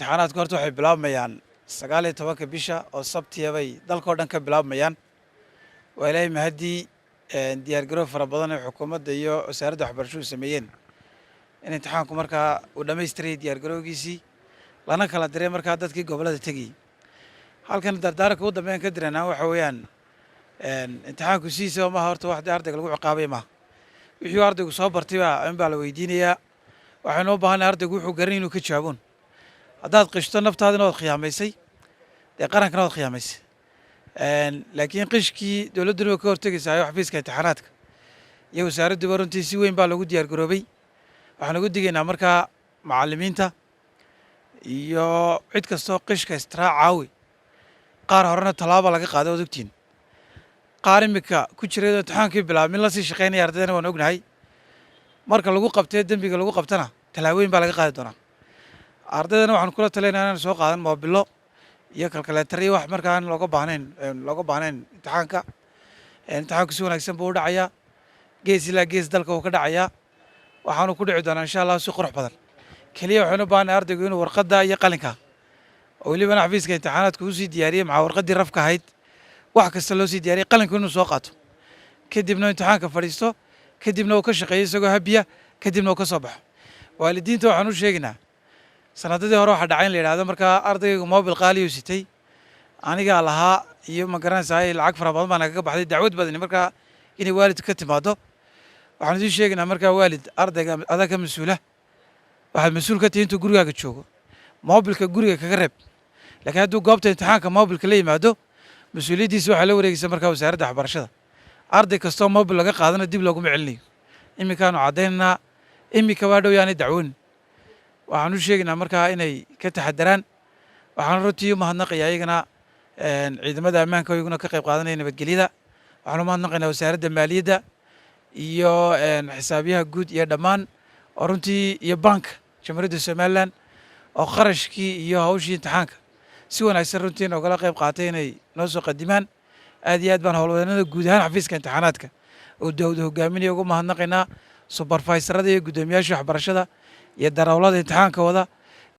imtixaanaadku horta waxay bilaabmayaan 19 bisha oo sabtiya bay dalkoo dhan ka bilaabmayaan. waa ilaahay mahadii diyaargarow fara badan ee xukuumadda iyo wasaaradda waxbarashadu sameeyeen in imtixaanku markaa uu dhammaystiray diyaargarowgiisii lana kala diray markaa dadkii gobollada tegayey. halkan dardaaranka ugu dambeyn ka diranaa waxa weeyaan imtixaanku sidiisaba maaha horta wax ardayga lagu ciqaabay maaha. wixii ardaygu soo bartay baa la weydiinayaa. waxaynu u baahannahay ardaygu wuxuu garanay inuu ka jawaaboon. haddaad qishto naftaadina waad khiyaamaysay dee qarankana waad khiyaamaysay. laakiin qishkii dowladduna way ka hortegaysaa xafiiska imtixaanaadka iyo wasaaradduba runtii si weyn baa lagu diyaargaroobay. waxaan ugu digaynaa markaa macallimiinta iyo cid kastoo qishka istiraac qaar horena tallaabo laga qaaday waad ogtiin. qaar imika ku jiray imtixaankii bilaabmin la sii shaqaynaya ardaydana waan ognahay. marka lagu qabtee dembiga lagu qabtana tallaabooyin baa laga qaadi doonaa. ardaydana waxaan kula talinayaa inaan soo qaadan moobilo iyo kalkaleetar iyo wax markaa aan looga baahnayn imtixaanka. imtixaanku si wanaagsan buu u dhacayaa. gees ilaa gees dalka uu ka dhacayaa. waxaanu ku dhici doonaa insha allah si qurux badan. keliya waxaynu u baahannahay ardaygu inuu warqadda iyo qalinka oo welibana xafiiska imtixaanaadku u sii diyaariyey maxaa warqaddii rafka ahayd wax kasta loo sii diyaariyey qalinku inuu soo qaato kadibna imtixaanka fadhiisto kadibna uu ka shaqeeyo isagoo habiya kadibna uu ka soo baxo. waalidiinta waxaan u sheegaynaa sanadadii hore waxaa dhacay in la yidhahdo markaa ardayga moobil qaaliyuu sitay anigaa lahaa iyo ma garanaysaa lacag fara badan baa nagaga baxday dacwad badani markaa inay waalidka ka timaado. waxaan idiin sheegaynaa markaa waalid ardayga adaa ka mas-uula waxaad mas-uul ka tihi intuu gurigaaga joogo moobilka guriga kaga reeb. laakiin hadduu goobta imtixaanka moobilka la yimaado mas-uuliyaddiisa waxaa la wareegaysa markaa wasaaradda waxbarashada. arday kastoo moobil laga qaadana dib looguma celinayo. iminkaanu caddaynaynaa imika waa dhow yaanay dacwoonin. waxaan u sheegaynaa markaa inay ka taxadaraan. waxaan runtii u mahadnaqayaa iyagana ciidamada ammaanka oo iyaguna ka qayb qaadanaya nabadgelyada. waxaan u mahadnaqaynaa wasaaradda maaliyadda iyo xisaabiyaha guud iyo dhammaan oo runtii iyo baanka jamhuuriyadda somalilan oo qarashkii iyo hawshii imtixaanka si wanaagsan runtii noogala qayb qaatay inay noo soo qadimaan. aad iyo aad baan howlwadeennada guud ahaan xafiiska imtixaanaadka oo dawda hogaaminaya ugu mahadnaqaynaa subarfaysarada iyo guddoomiyaasha waxbarashada iyo darawlada imtixaanka wada